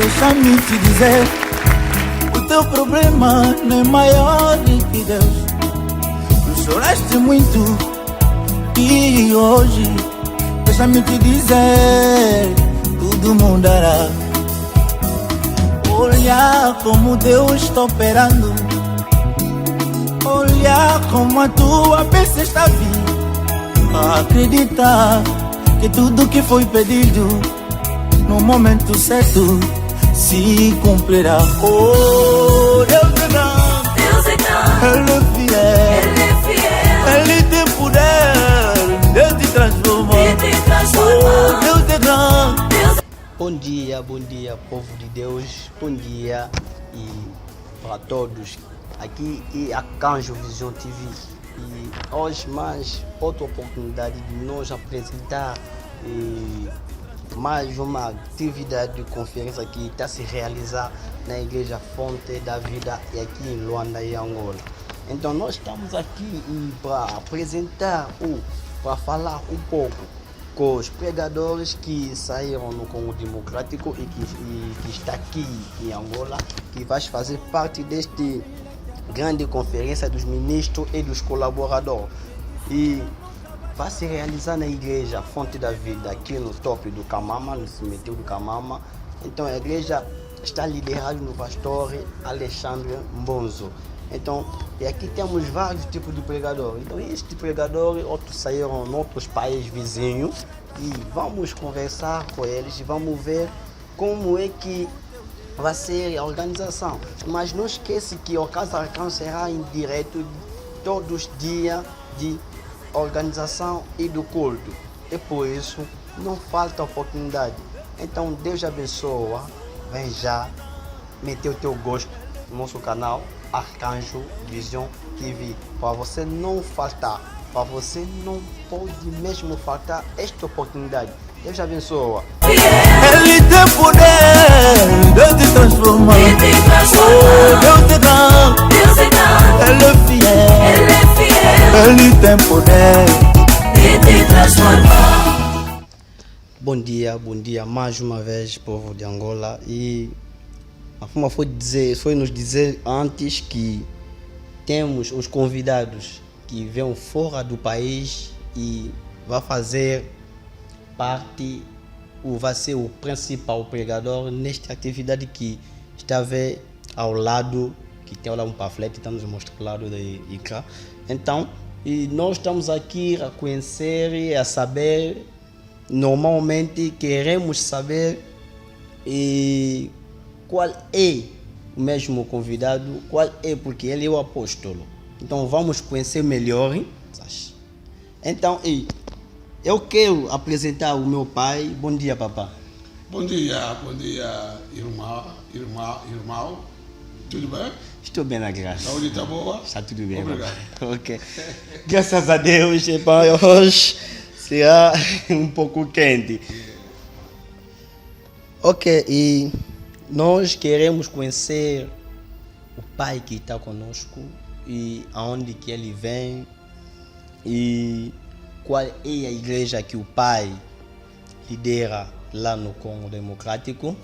Deixa-me te dizer, o teu problema não é maior que Deus. Tu choraste muito e hoje, deixa-me te dizer, tudo mudará. Olha como Deus está operando, olha como a tua bênção está vindo. Acredita que tudo que foi pedido no momento certo se cumprirá. Oh, Deus é grande, Deus é grande, Ele é fiel, Ele é fiel, Ele tem poder de te transformar. de te transformar. Oh, Deus é grande. Deus Bom dia, povo de Deus. Bom dia e para todos. Aqui é Arcanjo Vision TV e hoje mais outra oportunidade de nós apresentar mais uma atividade de conferência que está se realizar na Igreja Fonte da Vida e aqui em Luanda e Angola. Então nós estamos aqui para apresentar para falar um pouco com os pregadores que saíram no Congo Democrático e que está aqui em Angola, que vai fazer parte deste grande conferência dos ministros e dos colaboradores. E vai se realizar na igreja Fonte da Vida, aqui no topo do Camama, no cemitério do Camama. Então a igreja está liderada no pastor Alexandre Mbonzo. Então, e aqui temos vários tipos de pregadores. Então, este pregador, outros saíram em outros países vizinhos e vamos conversar com eles e vamos ver como é que vai ser a organização. Mas não esqueça que o Casa Arcão será em direto todos os dias de organização e do culto. E por isso, não falta oportunidade. Então, Deus abençoa. Vem já meter o teu gosto no nosso canal Arcanjo Vision TV, para você não faltar, para você não pode mesmo faltar esta oportunidade. Deus abençoa. Ele tem poder de te transformar. de te transformar. Oh, Deus é grande, Deus é grande, Ele é fiel, Ele é fiel, Ele tem poder. de te transformar. Bom dia, mais uma vez, povo de Angola. E a forma foi nos dizer antes que temos os convidados que vêm fora do país e vai fazer parte, ou vai ser o principal pregador nesta atividade que está a ver ao lado, que tem lá um panfleto, estamos a mostrar ao lado da ICA. Então, e nós estamos aqui a conhecer e a saber, normalmente queremos saber qual é o mesmo convidado, qual é, porque ele é o apóstolo. Então vamos conhecer melhor. Então, eu quero apresentar o meu pai. Bom dia, papá. Bom dia, irmão. Tudo bem? Estou bem na graça. Saúde está boa? Está tudo bem, Obrigado. papá. Ok. Graças a Deus, pai, hoje será um pouco quente. Ok, e nós queremos conhecer o pai que está conosco e aonde que ele vem e qual é a igreja que o pai lidera lá no Congo Democrático.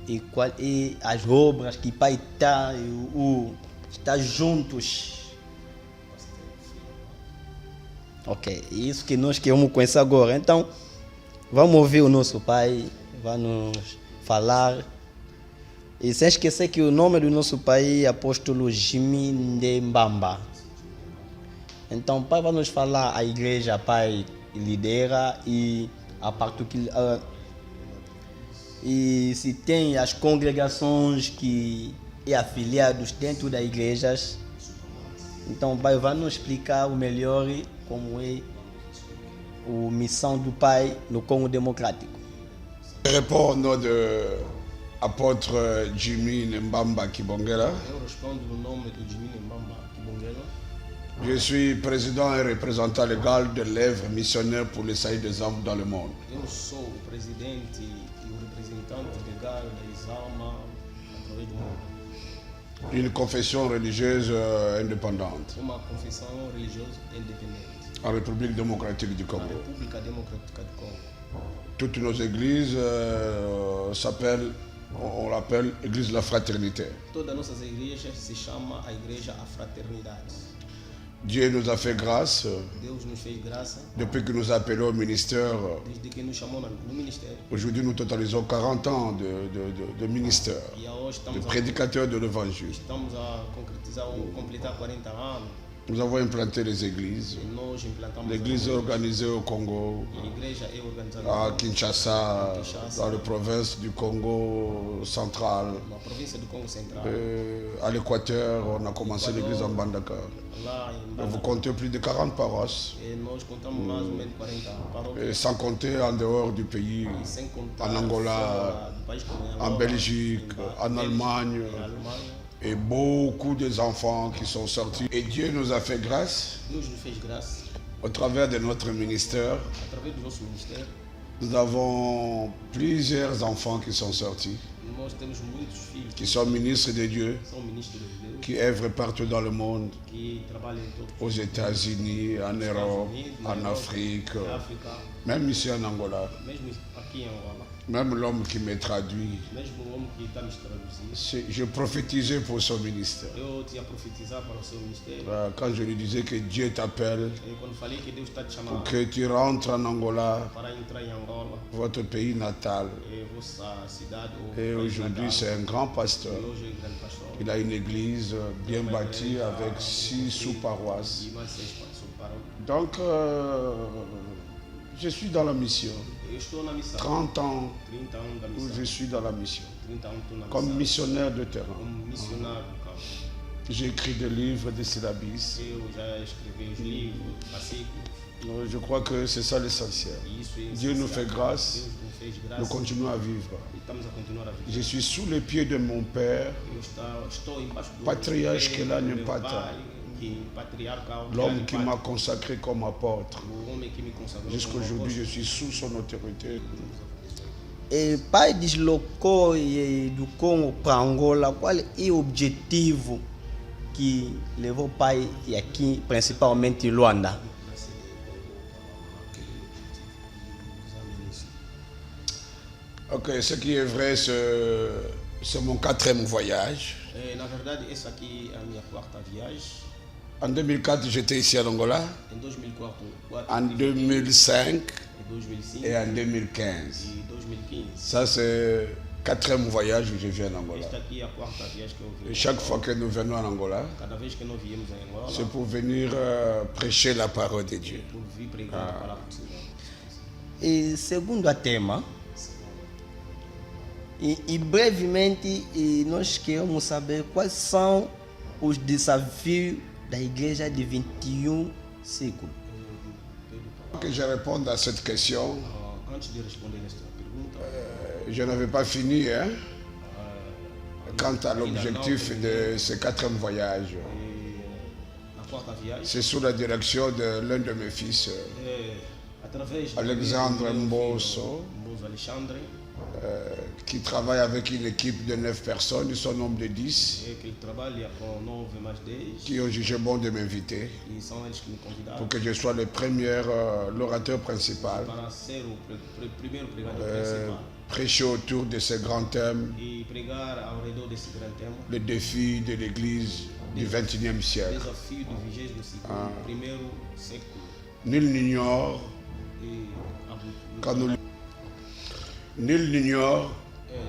E qual é as obras que o pai está juntos. Ok, é isso que nós queremos conhecer agora. Então, vamos ouvir o nosso pai, vai nos falar. E sem esquecer que o nome do nosso pai é Apóstolo Jimmy Ndembamba. Então, o pai vai nos falar a igreja, pai lidera e a parte que e se tem as congregações que é afiliados dentro das igrejas. Então, o pai vai nos explicar o melhor como é a missão do pai no Congo Democrático. Je réponds au nom de apôtre Jimmy Mbamba Kibongela. Eu respondo no nome do Jimmy Mbamba Kibongela. Je suis président et représentant légal de l'œuvre missionnaire pour le salut des âmes dans le monde. Eu sou o presidente e o representante legal da Exalma através do mundo. Une confession religieuse indépendante. Uma confissão religiosa independente. en République démocratique du na Congo. República Democrática do Congo. Toutes nos églises on l'appelle Église de la Fraternité. Todas as nossas igrejas se chama a Igreja a Fraternidade. Dieu nous a fait grâce Deus nos fez graça depuis que nous appelons au ministère. desde que nos chamou no ministério. Aujourd'hui, nous totalisons 40 ans de ministère, E hoje de estamos prédicateur de l'évangile. estamos a concretizar completar 40 anos. Nous avons implanté les églises. E nós implantamos L'église est organisée au Congo, a igreja é organizada à Kinshasa, dans la province du Congo central. na província do Congo Central. À l'Équateur, on a commencé l'église en Bandaka. Lá em Vous Banda. comptez plus de 40 paroisses, E nós contamos mais ou menos 40 paróquias. et sans compter en dehors du pays, E sem contar en Angola, fora do país como en Belgique, en Allemagne, em Alemanha. et beaucoup des enfants qui sont sortis. Et Dieu nous a fait grâce Deus nos fez graça au travers de notre ministère. através do nosso ministério. Nous avons plusieurs enfants qui sont sortis, Nós temos muitos filhos qui sont ministres de Dieu, que são ministros de Deus, qui œuvrent partout dans le monde, que trabalham em todo aux États-Unis, en Europe, en Afrique, na África, même ici en Angola. mesmo aqui em Angola, Même l'homme qui me traduit, mesmo o homem que está nos traduzir. je prophétisais pour son ministère. Eu tinha profetizado para o seu ministério. Quand je lui disais que Dieu t'appelle, E quando falei que Deus está te pour chamando que tu rentres en Angola, para entrar em Angola, votre pays natal. é vossa cidade ou Et país aujourd'hui, natal. c'est un grand pasteur. E hoje é grande pastor. Il a une église bien bâtie avec 6 sous-paroisses. E mais 6 subparóquias. Donc, je suis dans la mission. Eu estou na missão. 30 ans 30 anos da où missão. je suis dans la mission. 30 anos estou na Comme missão. missionnaire de terrain. Como missionário do campo. J'ai écrit des livres, des syllabis. Eu já escrevi os livros, fascículos. Je crois que c'est ça l'essentiel. E isso é Dieu nous fait essencial. grâce. Deus nos fez Nous graça. continuons à vivre. E estamos a continuar a viver. Je suis sous les pieds de mon père, Eu estou embaixo do Patriarche pé que lá do não meu pata. pai, que patriarca, l'homme qui pai, m'a consacré comme apôtre. o homem que me consagrou Jusqu'à como aujourd'hui, je apóstolo. suis sous son autorité. E pai deslocou do Congo para Angola. Qual é o objetivo que levou o pai aqui, principalmente em Luanda? Ok, ce qui est vrai, c'est mon 4e voyage. Na verdade, essa aqui é a minha quarta viagem. En 2004, j'étais ici en Angola. Em 2004, En 2005 em 2005 et en 2015. e 2015. Ça, c'est 4e voyage où je viens en Angola. Esta aqui é a quarta viagem que eu Et vim. chaque fois que nous venons en Angola, Cada vez que nós viemos em Angola, c'est pour venir prêcher la parole de Dieu. por vir pregar a palavra do Senhor. E segundo a tema, e brevemente nós queremos saber quais são os desafios da igreja de 21 século. Que je réponde à cette question, Antes de responder esta pergunta, je n'avais pas fini hein, quant à l'objectif de ce 4e voyage. na quarta viagem, C'est sous la direction de l'un de mes fils, através Alexandre do meu Mbosso, filho, Mbosso Alexandre, qui travaille avec une équipe de 9 personnes, ils sont au nombre de 10, que ele trabalha com 9 mais 10, qui ont jugé bon de m'inviter e são eles que me convidaram pour que je sois le premier, l'orateur principal, para ser o primeiro pregador principal prêcher autour de ce grand thème, e pregar ao redor desse grande tema, le défi de l'Église du XXIe siècle. desafio do 21º século. Nul n'ignore, E quand nous, nul n'ignore,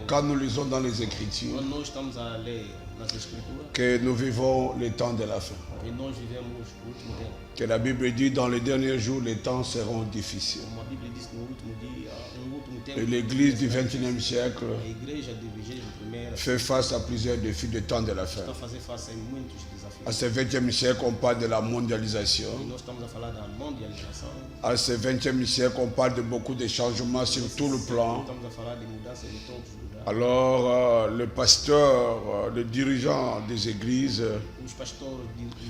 quand nous lisons dans les Écritures, quando nós estamos a ler nas Escrituras, que nous vivons les temps de la fin. que nós vivemos o último tempo. Que la Bible dit dans les derniers jours, les temps seront difficiles. Como a Bíblia diz no último dia, no último tempo, Et l'Église du XXIe siècle a igreja do 21º fait face à plusieurs défis de temps de la fin. está a fazer face a muitos desafios. À ce XXe siècle, on parle de la E mondialisation. nós estamos a falar da mundialização, À ce XXe siècle, on parle de beaucoup de changements sur tout le plan. estamos a falar de mudanças em todos os lugares. Alors, le pasteur, le dirigeant des églises Os pastores,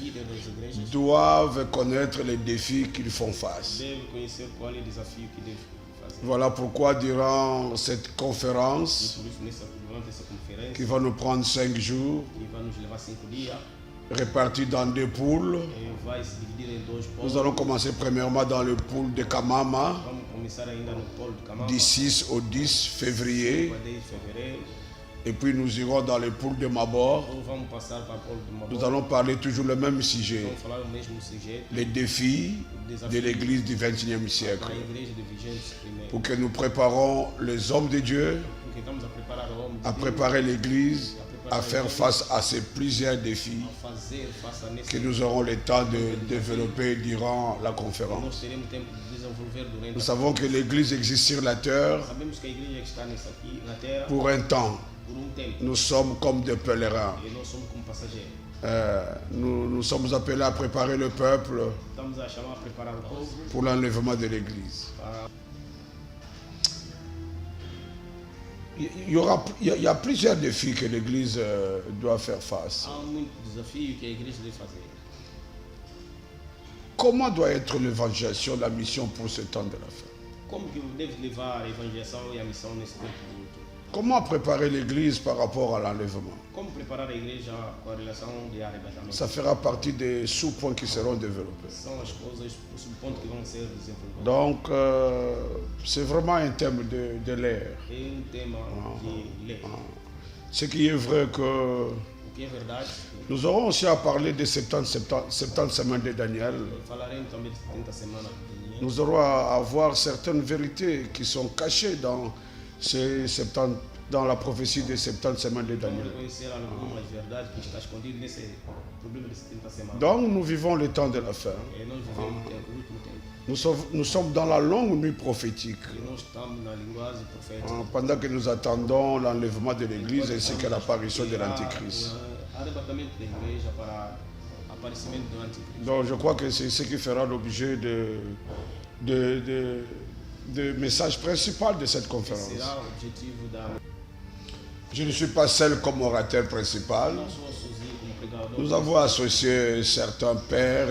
líderes das igrejas, doivent connaître les défis qu'ils font face. devem conhecer qual é o desafio que devem fazer. Voilà pourquoi durant cette E conférence, por isso, durante essa conferência, qui va nous prendre 5 jours, que vai nos levar 5 dias, répartis dans 2 poules. E vai se dividir em 2 polos. Nous allons commencer premièrement dans le pool de Kamama, Vamos começar ainda no polo de Kamama. du 6 au 10 février. Para 10 de fevereiro. Et puis nous irons dans le pool de Mabor. Ou vamos passar para o polo de Mabor. Nous allons parler toujours le même sujet. Vamos falar o mesmo sujeito. Les défis de l'église du XXIe siècle. Para a igreja de 21º. Pour que nous préparons les hommes de Dieu Porque estamos a preparar o homem de à Deus préparer l'église à faire face à ces plusieurs défis a fazer face a nesse que nous aurons le temps de développer durant la nós conférence. teremos tempo de desenvolver durante Nous a savons que l'église existe sur la terre Sabemos que a igreja que está nessa aqui na terra pour un temps. por tempo. Nous sommes comme des pèlerins. E nós somos como passageiros. Nous sommes appelés à préparer le peuple Estamos a chamar a preparar o povo pour l'enlèvement de l'église. para Il y a plusieurs défis que l'église doit faire face. há muito desafio que a igreja deve fazer. Comment doit être l'évangélisation, la mission pour ce temps de la fin? Como que deve levar a evangelização e a missão nesse tempo de luto? Comment préparer l'église par rapport à l'enlèvement? Como preparar a igreja com a relação de arrebatamento? Ça fera partie des sous-points qui seront développés. São as coisas, os pontos que vão ser desenvolvidos. Donc, c'est vraiment un thème de l'ère. É tema de lei. Ce qui est vrai que O que é verdade, nous aurons aussi à parler des 70 semaines de Daniel. falaremos também de 70 semanas de Daniel. Nous aurons à voir certaines vérités qui sont cachées dans dans la prophétie des 70 semaines de Vamos Daniel. reconhecer algumas verdades que está escondido nesse problema de 70 semanas. Donc nous vivons le temps de la fin. E nós vivemos o último tempo. Nous sommes dans la longue nuit prophétique. E nós estamos na linguagem profética. Pendant que nous attendons l'enlèvement de l'église ainsi que l'apparition de l'Antichrist. Arrebatamento da igreja para aparecimento do anticristo. Donc je crois que c'est ce qui fera l'objet de message principal de cette conférence. Será o objetivo da. Je ne suis pas seul comme orateur principal. Não sou sozinho como pregador. Nous avons associé certains pères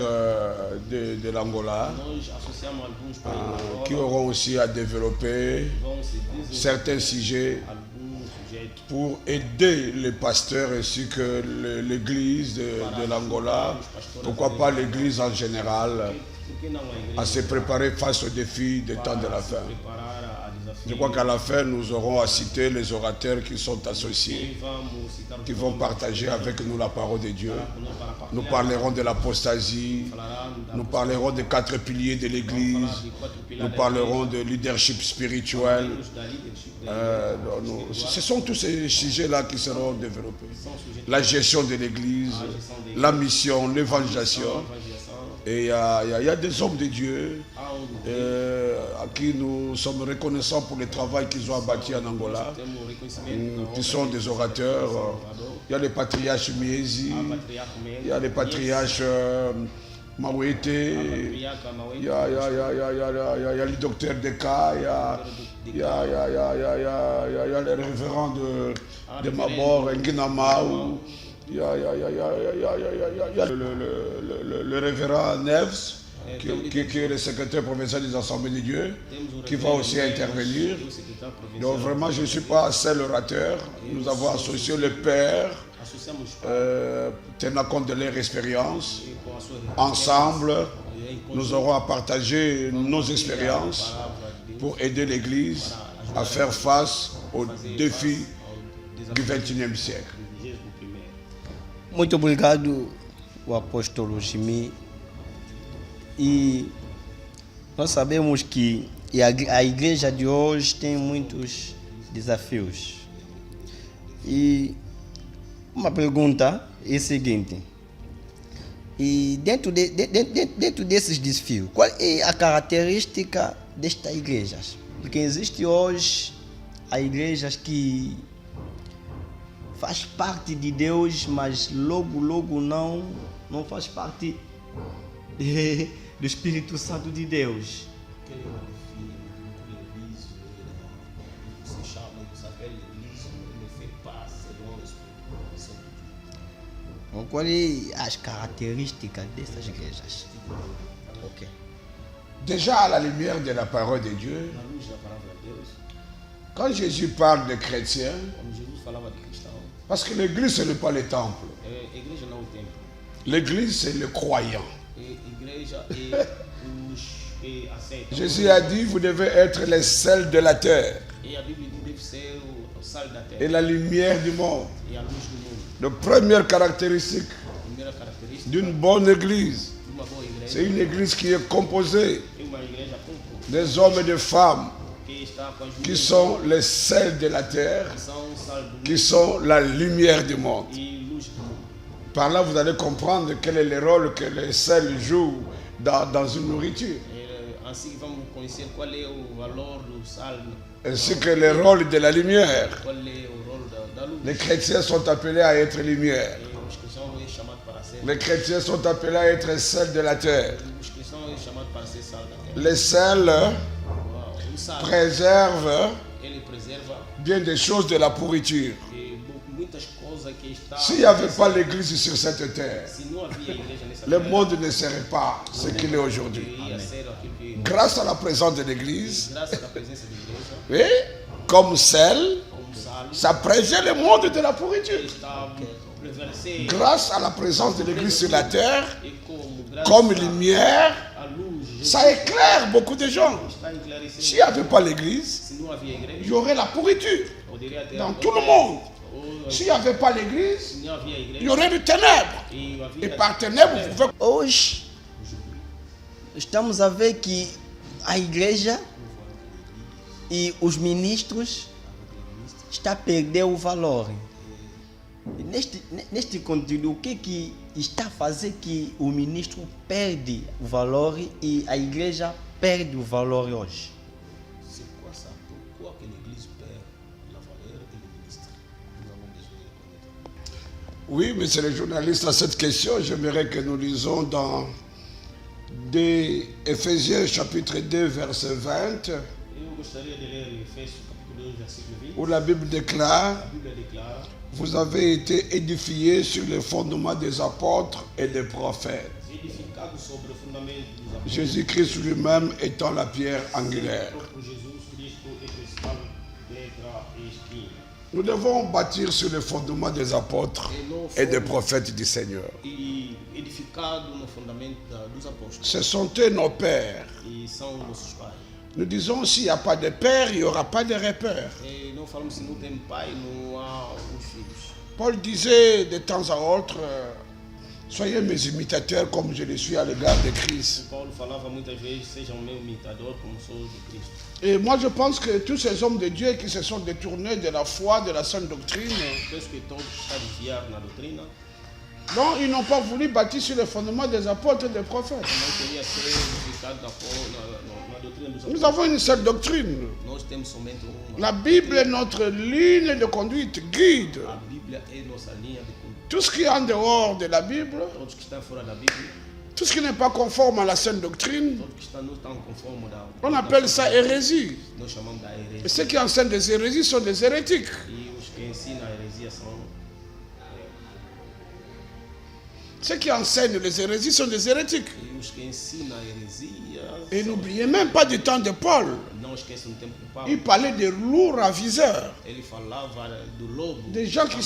de l'Angola Nós associamos alguns países qui auront aussi à développer vão se desenvolver certains sujets alguns sujeitos pour aider les pasteurs ainsi que l'église de l'Angola, pourquoi pas l'église en général, porque não a igreja à se préparer face aux défis des temps de la fin. preparar a desafio. Je crois qu'à la fin, nous aurons à citer les orateurs qui sont associés, E vamos citar qui vont partager avec nous la parole de Dieu. para Nous parlerons de l'apostasie, nous parlerons des 4 piliers de l'Église, nous parlerons de leadership spirituel. da leadership Ce sont tous ces sujets-là qui seront développés. La gestion de l'Église, la mission, l'évangélisation. Et il y a des hommes de Dieu à qui nous sommes reconnaissants pour le travail qu'ils ont abattu en Angola, temos reconhecimento qui sont des orateurs. Il y a le patriarche Miezi, il y a le patriarche Mawete, il y a le docteur Deka, il y a le révérend de Mabor, Nginamaou, il y a le révérend Neves, qui est le secrétaire provincial des Assemblées de Dieu, qui va aussi intervenir. Donc vraiment, je ne suis pas seul orateur. Nous avons associé le père, tenant compte de leur expérience. Ensemble, nous aurons à partager nos expériences pour aider l'Église à faire face aux défis du XXIe siècle. Muito obrigado, o apóstolo Jimmy. E nós sabemos que a igreja de hoje tem muitos desafios. E uma pergunta é a seguinte: e dentro desses desafios, qual é a característica destas igrejas? Porque existe hoje há igrejas que faz parte de Deus, mas logo não faz parte do Espírito Santo de Deus. Quais são as características dessas igrejas? Ok. Déjà à la lumière de la parole de Dieu, Na luz da palavra de Deus, quand Jésus parle de chrétiens, quando Jesus falava de cristão, parce que l'église ce n'est pas le temple, a igreja não é o templo. L'église, c'est le croyant. E igreja é os que aceitam. Jésus a dit, vous devez être les sels de la terre E a Bíblia diz que deve ser o sal da terra et la lumière du monde. e a luz do mundo. La première caractéristique A primeira característica d'une bonne église, de uma boa igreja c'est une église qui est composée é uma igreja com des hommes et des femmes que está com as qui mulheres sont les sels de la terre, que são sal do qui mundo sont la lumière du monde. e luz do mundo. Par là, vous allez comprendre quel est le rôle que les sels jouent dans une nourriture, Assim que vamos conhecer qual é o valor do sal, ainsi que le rôle de la lumière. qual é o rolo da luz. Les chrétiens sont appelés à être lumière. E os cristãos é chamado para ser. Les chrétiens sont appelés à être sels de la terre. Os cristãos é chamado para ser sal da terra. Les sels O sal préservent ele preserva bien des choses de la pourriture. muitas coisas que está. S'il n'y avait pas l'église sur cette terre, Se não havia igreja nessa le terra, monde ne serait pas ce qu'il est aujourd'hui. ia ser aquilo que Grâce à la présence de l'église, graças à presença da igreja, oui, comme sel, como sal, ça préserve le monde de la pourriture. está prevalecer Grâce à la présence de l'église sur la terre, e como graças comme lumière, à luz ça éclaire beaucoup de gens. está esclarecendo. S'il n'y avait pas l'église, Se não havia il igreja, y aurait la pourriture poderia ter dans tout le monde. ou S'il n'y avait pas l'église, se não havia il y igreja aurait des ténèbres. e Et havia par ténèbres, vous pouvez... Hoje, estamos a ver que a igreja e os ministros estão a perder o valor. E neste conteúdo, o que está a fazer que o ministro perde o valor e a igreja perde o valor hoje? c'est quoi ça? Pourquoi que l'église perd la valeur et le ministre? Nous avons besoin de connaître. Oui, monsieur le journaliste, à cette question, j'aimerais que nous lisons dans Éphésiens chapitre 2, verset 20, Eu gostaria de ler Efésios capítulo 2, versículo 20. où la Bible déclare: A Bíblia déclara: vous avez été édifiés sur les fondements des apôtres et des prophètes, edificado sobre o fundamento dos apóstolos, Jésus-Christ lui-même étant la pierre angulaire. o próprio Jesus Cristo é principal letra e espinho. Nous devons bâtir sur les fondements des apôtres et des prophètes du Seigneur. E edificado no fundamento dos apóstolos. Ce sont eux nos pères. E são nossos pais. Nous disons, s'il n'y a pas de père, il n'y aura pas de repère. E não falamos se não tem pai, não há os filhos. Paul disait de temps à autre, soyez mes imitateurs comme je le suis à l'égard de Christ. Paulo falava muitas vezes: sejam meu imitador como sou de Cristo. Et moi je pense que tous ces hommes de Dieu qui se sont détournés de la foi, de la sainte doctrine, Penso que todos estão desviados na doutrina. non, ils n'ont pas voulu bâtir sur les fondements des apôtres et des prophètes. Não queria ser edificado na doutrina dos Nous apóstolos. avons une seule doctrine. Nós temos somente uma. La Bible est notre ligne de conduite, guide. A Bíblia é nossa linha de conduta. Tout ce qui est en dehors de la Bible, Todos que estão fora da Bíblia, tout ce qui n'est pas conforme à la sainte doctrine, todos que estão não estão conforme da. on appelle ça hérésie. Nós chamamos da Et heresia. ceux qui enseignent des hérésies sont des hérétiques. E os que ensinam a heresia são. Ceux qui enseignent les hérésies sont des hérétiques. E os que ensinam a heresia. Et n'oubliez même pas du temps de Paul. Não esqueçam do tempo de Paulo. Il parlait des lourds raviseurs. Ele falava do lobo. Des gens qui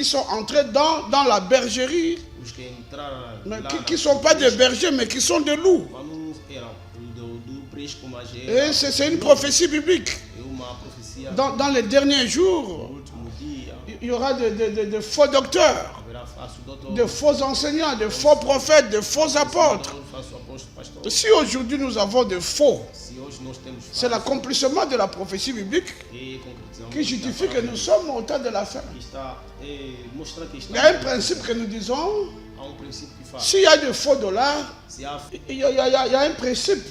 sont entrés dans la bergerie, Os que entraram mais lá qui ne sont pas des bergers, mais qui sont des loups. Quando eram do prisco, mas Et c'est une prophétie biblique. é uma profecia. Dans les derniers jours, No último dia il y aura de faux docteurs, haverá falso doutor, de faux enseignants, de faux prophètes, de faux apôtres. falso apóstolo, pastor. Si aujourd'hui nous avons des faux, Se hoje nós temos c'est l'accomplissement de la prophétie biblique e concretizamos qui justifie que nous sommes au temps de la fin. que está mostrar que Il y a está un principe que nous disons, há princípio que faz. s'il y a de faux dollars, Se há il y a un principe.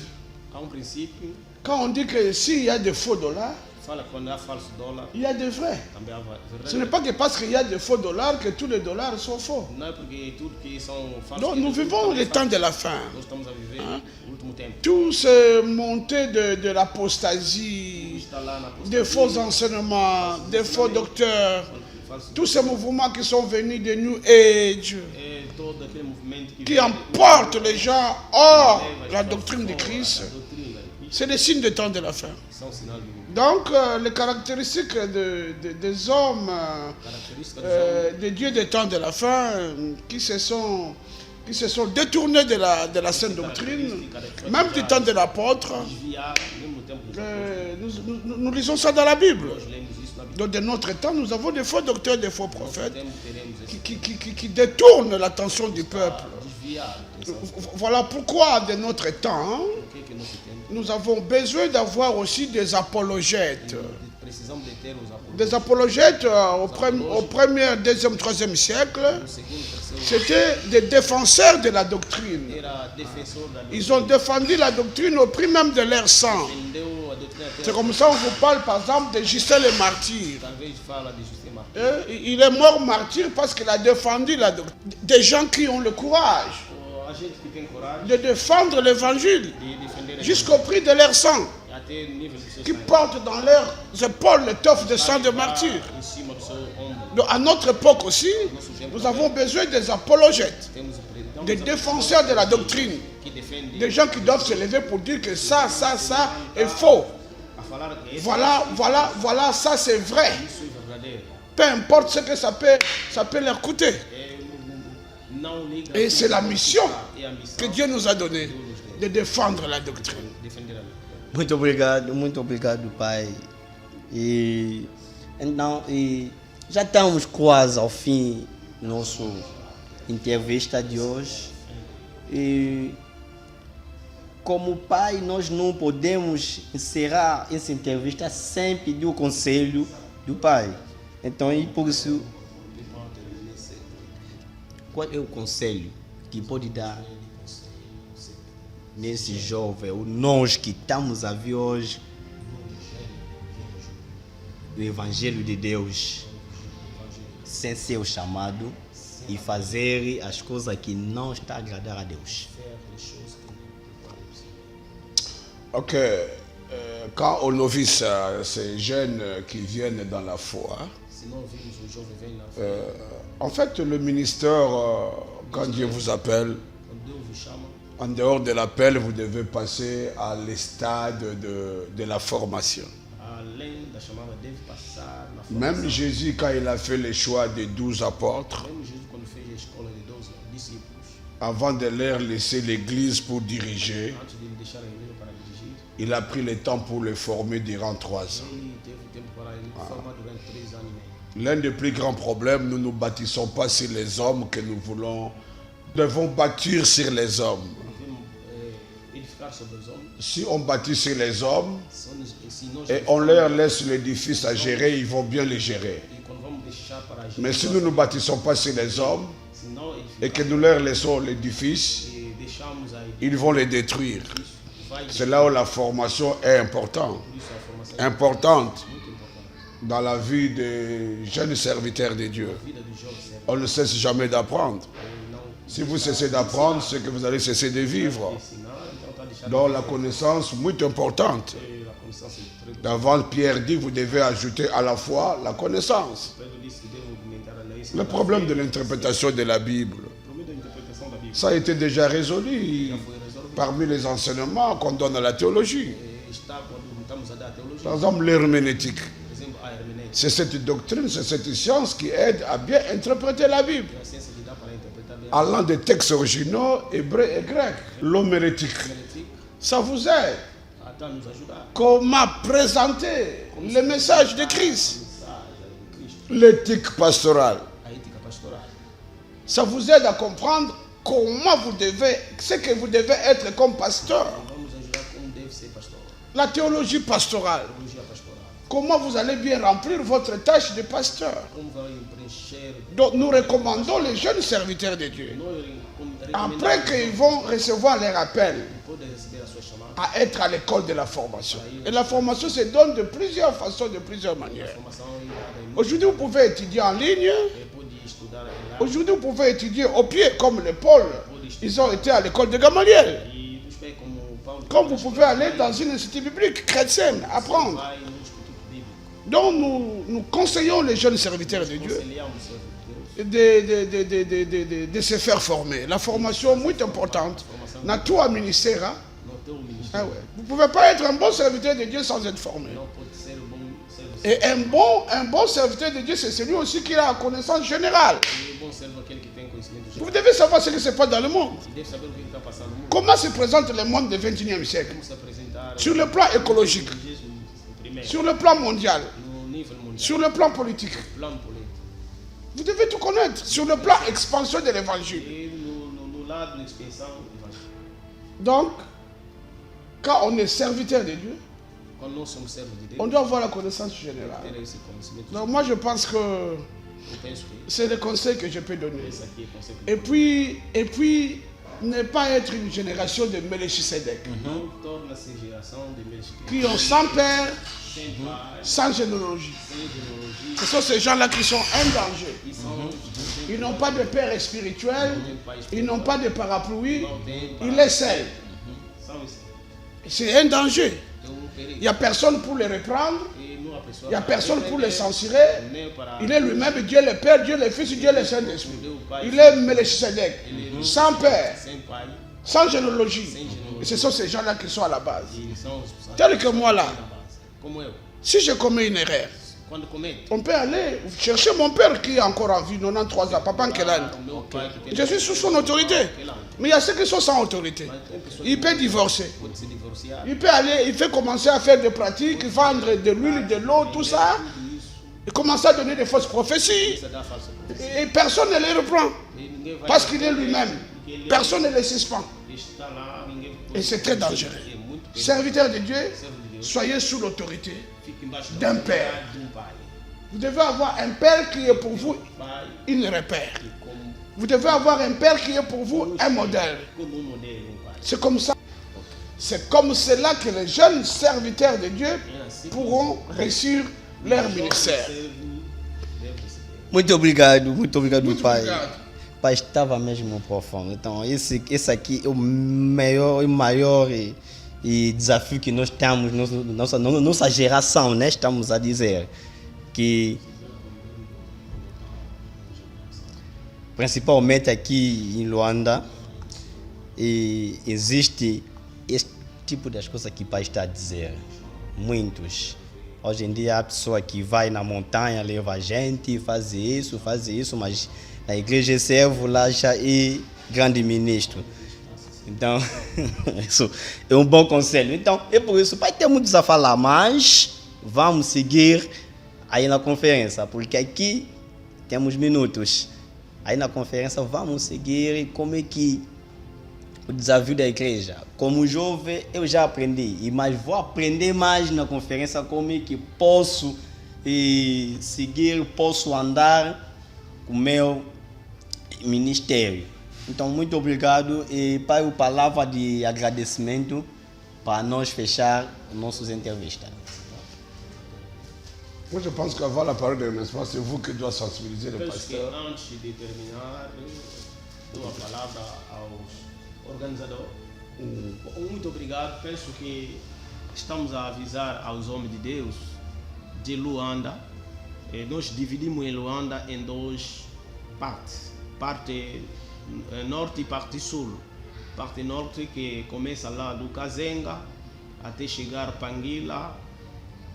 princípio Quand on dit que s'il y a de faux dollars, fala que quando há falso dólar il y a de vrais. também há verdade. Ce n'est pas que parce qu'il y a de faux dollars que tous les dollars sont faux. Não é porque tudo que são falsos. Non, que nous tudo vivons também le é temps falso. de la fin. Nós estamos a viver o último tempo. Tout ce montée de l'apostasie, Está lá na des faux enseignements, des faux docteurs, falso. tous ces mouvements qui sont venus de New Age, É todo aquele movimento qui emportent les gens hors la doctrine de Christ, C'est les signes des temps de la fin. São sinal do Donc, les caractéristiques des hommes, característica dos homens des dieux des temps de la fin, qui se sont détournés de la sainte doctrine, même du temps de l'apôtre, desviar, mesmo no tempo dos apóstolos. nous lisons ça dans la Bible. Nós lemos isso na Bíblia. Donc, de notre temps, nous avons des faux docteurs, des faux prophètes Teremos esse qui détournent l'attention du peuple. desviar a atenção. Voilà pourquoi, de notre temps, Por que nós temos? nous avons besoin d'avoir aussi des apologètes. Precisamos de ter os apóstolos. Des apologètes au premier, deuxième, troisième siècle, No segundo, terceiro, c'était des défenseurs de la doctrine. era defensor da Ils ont défendu la doctrine au prix même de leur sang. defendeu a doutrina até. C'est comme ça on vous parle par exemple de Justin le martyr. Talvez fala de Justin Martins. Il est mort martyr parce qu'il a défendu la doctrine. Des gens qui ont le courage A gente que tem coragem de défendre l'évangile de defender jusqu'au prix de leur sang, até o nível do seu qui sangue. portent dans leurs épaules l'étoffe de sang de martyr. Em cima do seu ombro. Donc, à notre époque aussi, nous avons besoin des apologètes, Temos o presidente des défenseurs de la doctrine, que defende des gens qui doivent se lever pour dire que ça est faux. a falar que esse Voilà, ça c'est vrai. isso é verdadeiro. Peu importe ce que ça peut leur coûter. Não liga. Et c'est la mission É a missão que Dieu nous a donnée de défendre la doctrine. defender a Bíblia. Muito obrigado, Pai. E então, já estamos quase ao fim da nossa entrevista de hoje. E como Pai, nós não podemos encerrar essa entrevista sem pedir o conselho do Pai. Então, e por isso, qual é o conselho que pode dar nesse jovem, ou nós que estamos a ver hoje o Evangelho de Deus sem ser o chamado e fazer as coisas que não está a agradar a Deus? Ok. Quand aux novices, ces jeunes qui viennent dans la foi, Se não vimos o jovem vem na fé, en fait, le ministère, quand Dieu vous appelle, quando Deus o chama, en dehors de l'appel, vous devez passer à les stades de la formation. além da chamada, deve passar na Même formação. Jésus, quand il a fait le choix des 12 apôtres, Mesmo Jesus, quando fez a escola de 12 discípulos, avant de leur laisser l'église pour diriger, antes de ele deixar a igreja para dirigir, il a pris le temps pour les former durant 3 ans. ele teve tempo para ele formar durante 3 anos e meio. L'un des plus grands problèmes, nous ne nous bâtissons pas sur les hommes que nous voulons. Nous devons bâtir sur les hommes. Devemos edificar sobre os homens. Si on bâtit sur les hommes Se nós et on leur laisse l'édifice à gérer, ils vont bien le gérer. e quando vamos deixar para agir, Mais si nous ne bâtissons pas sur les hommes se não et que edificar nous leur laissons l'édifice, e deixamos a ils vont le détruire. vai C'est là où la formation est importante, por isso a formação importante é muito importante. dans la vie des jeunes serviteurs de Dieu. A vida dos jovens serve On ne cesse jamais d'apprendre. não Si vous cessez d'apprendre, c'est que vous allez cesser de vivre. ensinar, então está deixando Donc la connaissance, muito importante. a condição ser treino. Avant, Pierre dit, vous devez ajouter à la fois la connaissance. Pedro disse que devo aumentar a lei. Le problème de l'interprétation de la Bible, O problema da interpretação da Bíblia ça a été déjà résolu foi resolvido. parmi les enseignements qu'on donne à la théologie. Está quando estamos a dar a teologia, Par exemple, l'herméneutique. por exemplo, a hermenêutica, C'est cette doctrine, c'est cette science qui aide à bien interpréter la Bible. a ciência que dá para interpretar bem a Allant des textes originaux, hébreux et grecs. L'homélétique, hermenêutica, ça vous aide. até nos ajudar. Comment présenter le message de Christ. Mensagem de Cristo, L'éthique pastorale. a ética pastoral. Ça vous aide à comprendre comment vous devez, ce que vous devez être comme pasteur. Vamos ajudar como deve ser pastor. La théologie pastorale. Teologia pastoral. Comment vous allez bien remplir votre tâche de pasteur. Como vai preencher. Donc nous recommandons les jeunes serviteurs de Dieu, après qu'ils vont recevoir leur appel, Pode receber a sua chamada. à être à l'école de la formation. Et la formation se donne de plusieurs façons, de plusieurs manières. Formação irada e Aujourd'hui, vous pouvez étudier en ligne. pode estudar lá. Aujourd'hui, vous pouvez étudier au pied, comme les Paul. Ils ont été à l'école de Gamaliel. E dos pés como Paulo. Comme vous pouvez aller dans une institut biblique chrétienne, apprendre. Vai no Instituto Bíblico. Donc nous conseillons les jeunes serviteurs de Dieu Conciliamos o Deus. de se faire former. La formation est muito importante. Na tua ministère, No teu ministério. Ah ouais. Vous ne pouvez pas être un bon serviteur de Dieu sans être formé. Não pode ser bom servo. Et un bon serviteur de Dieu, c'est celui aussi qui a la connaissance générale. E bom servo é aquele que tem conhecimento Vous geral. devez savoir ce qui se passe dans le monde. E deve saber o que está passando no mundo. Comment se présente le monde du XXIe siècle? Como se apresentar Sur le plan écologique, primeiro, sur le plan mondial, no nível mundial, sur le plan politique. plano político. Vous devez tout connaître. Sur le plan expansion de l'évangile. E no lado da expansão do evangelho. Donc, quand on est serviteur de Dieu, Quando nós somos servos de Deus, on doit avoir la connaissance générale. ter esse conhecimento. Donc moi je pense que Eu penso que c'est le conseil que je peux donner. esse aqui é o conceito. Et puis ne pas être une génération de Melchisedec Não torna-se geração de Melquisedeque. qui ont sans père, Sem pai, sans généalogie. sem genealogia. Ce sont ces gens-là qui sont un danger. E são Ils n'ont pas de père spirituel, ils n'ont pas de parapluie, não tem ils les servent. São isso. C'est un danger. É perigo. Il n'y a personne pour les reprendre, E não há pessoa il n'y a para personne pour les repreender, censurer. nem para Il est lui-même Dieu le Père, Dieu le Fils, Dieu le Saint-Esprit. Il est Melchisedec, sans père, sem pai. sans généalogie. Et ce sont ces gens-là qui sont à la base. E eles são os Tel que moi là, na base. Como eu. si je commets une erreur, Quando cometo, on peut aller chercher mon père qui est encore en vie, 93 ans, Papa Nkelane. o meu pai que tem Je suis sous son autorité. Mais il y a ceux qui sont sans autorité. tem pessoas Il peut divorcer. que podem se divorciar. Il peut aller, il fait commencer à faire des pratiques, vendre de l'huile, de l'eau, tout ça. Tudo isso, Il commence à donner des fausses prophéties. isso dá falsa profecia. Et personne ne les reprend. E ninguém vai Parce qu'il est lui-même. porque ele Personne ne les suspend. está lá, ninguém Et c'est très dangereux. É muito perigoso. Serviteurs de Dieu, Servo de Deus, soyez sous l'autorité. fica embaixo d'un da père. autoridade de um pai. Vous devez avoir un père qui est pour vous Pai une repère. e como Vous devez avoir un père qui est pour vous un modèle. como modelo, pai. C'est comme ça. C'est comme cela que les jeunes serviteurs de Dieu É assim que pourront réussir leur ministère. servo deve receber. Muito obrigado, Muito pai. obrigado. Pai, estava mesmo profundo. Então, esse aqui é o maior desafio que nós temos, nossa geração, né? Estamos a dizer que, principalmente aqui em Luanda, existe este tipo de coisas que o pai está a dizer. Muitos. Hoje em dia, a pessoa que vai na montanha leva a gente, faz isso, mas na igreja é servo, lá já é grande ministro. Então, isso é um bom conselho. Então, é por isso, vai ter muitos a falar, mas vamos seguir aí na conferência, porque aqui temos minutos. Aí na conferência vamos seguir como é que o desafio da igreja. Como jovem, eu já aprendi, mas vou aprender mais na conferência como é que posso seguir, posso andar com o meu ministério. Então, muito obrigado e para a palavra de agradecimento para nós fechar nossas entrevistas. Moi, je pense qu'avant la parole de l'espace, c'est vous qui doit sensibiliser le Penso que pasteur. antes de terminar, dou a palavra aos organizadores. Muito obrigado. Penso que estamos a avisar aos homens de Deus de Luanda. Nós dividimos em Luanda em duas partes. Parte norte e parte sul. Parte norte que começa lá do Kazenga até chegar Panguila,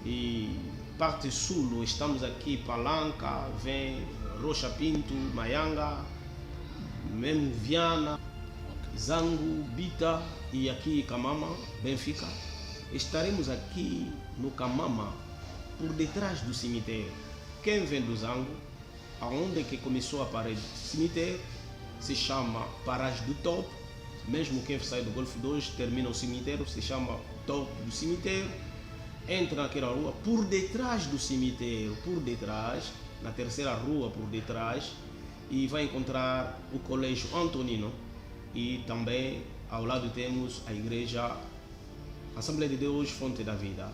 e parte sul estamos aqui Palanca, vem Rocha Pinto, Maianga, mesmo Viana, Zango, Bita e aqui Kamama, Benfica. Estaremos aqui no Kamama, por detrás do cemitério. Quem vem do Zango, aonde que começou a parede do cemitério, se chama Paragem do Topo. Mesmo quem sai do Golfo 2 termina o cemitério, se chama Topo do Cemitério. Entra naquela rua, por detrás do cemitério, por detrás, na terceira rua por detrás, e vai encontrar o Colégio Antonino. E também ao lado temos a igreja Assembleia de Deus, Fonte da Vida.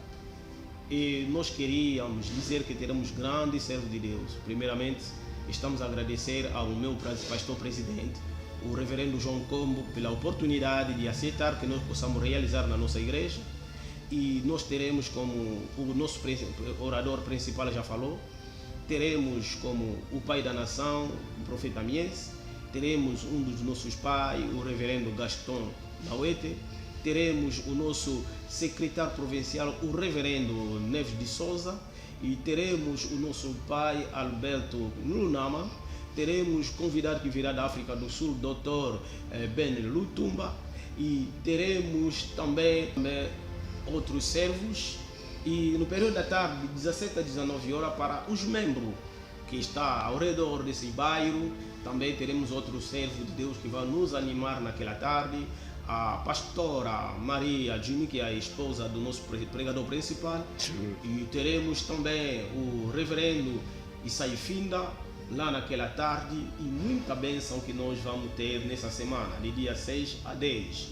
E nós queríamos dizer que teremos grandes servos de Deus. Primeiramente, estamos a agradecer ao meu pastor presidente, o reverendo João Combo, pela oportunidade de aceitar que nós possamos realizar na nossa igreja. E nós teremos, como o nosso orador principal já falou, teremos como o pai da nação, o profeta Mies, teremos um dos nossos pais, o reverendo Gaston Nauete, teremos o nosso secretário provincial, o reverendo Neves de Souza, e teremos o nosso pai Alberto Lunama, teremos convidado que virá da África do Sul, Dr. Ben Lutumba, e teremos também outros servos, e no período da tarde, de 17 a 19 horas, para os membros que está ao redor desse bairro, também teremos outros servos de Deus que vão nos animar naquela tarde, a pastora Maria Jimmy, que é a esposa do nosso pregador principal, e teremos também o reverendo Isai Finda lá naquela tarde, e muita bênção que nós vamos ter nessa semana, de dia 6 a 10.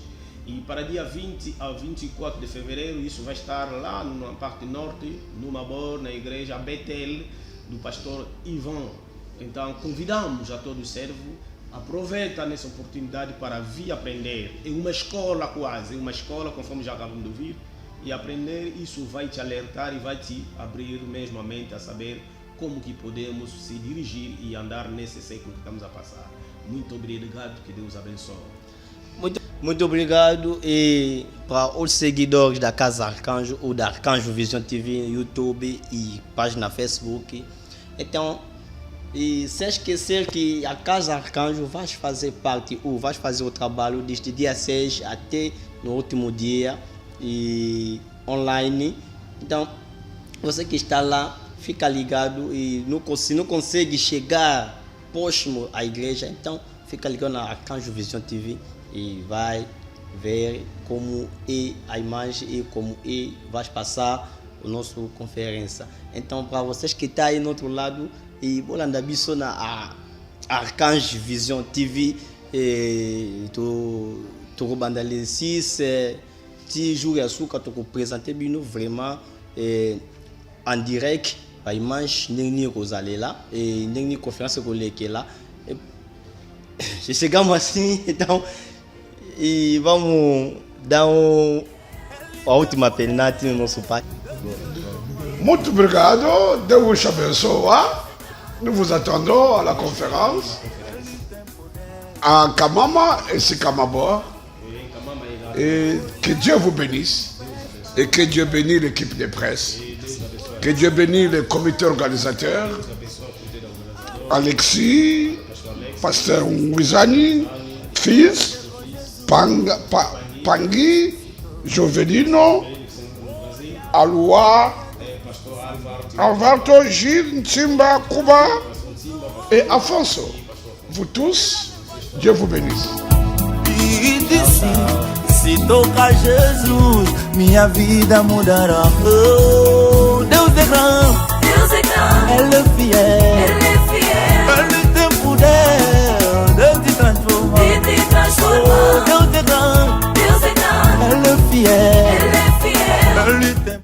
E para dia 20 a 24 de fevereiro, isso vai estar lá na parte norte, no Mabor, na igreja Betel, do pastor Ivan. Então convidamos a todo o servo, aproveita nessa oportunidade para vir aprender. É uma escola quase, é uma escola, conforme já acabamos de ouvir, e aprender isso vai te alertar e vai te abrir mesmo a mente a saber como que podemos se dirigir e andar nesse século que estamos a passar. Muito obrigado, que Deus abençoe. Muito obrigado, e para os seguidores da Casa Arcanjo ou da Arcanjo Vision TV, YouTube e página Facebook. Então, e sem esquecer que a Casa Arcanjo vai fazer parte, ou vai fazer o trabalho desde dia 6 até no último dia, e online. Então, você que está lá, fica ligado, e se não consegue chegar próximo à igreja, então fica ligado na Arcanjo Vision TV e vai ver como é a imagem e como é vai passar a nossa conferência. Então, para vocês que estão aí no outro lado, e bolanda biso na Arcanjo Vision TV, tu bandalisis ti jour ya suka to présenter bino vraiment en direct a image ndenge kozala là et ndenge conférence ko lekela. Je chegamos assim, então, e vamos dar a última penalti no nosso pai. Muito obrigado, Deus te abençoe. Nous vous attendons à la conférence à Kamama et Sikamabo. Et que Dieu vous bénisse. Et que Dieu bénisse l'équipe de presse. Que Dieu bénisse le comité organisateur. Alexis, Pasteur Wizani, fils, Pangui, Jovelino, Aloua, Alvarto, Gilles, Ntimba, Kuba et Afonso. Vous tous, Dieu vous bénisse. E disse, se tocar Jesus, minha vida mudará. Oh.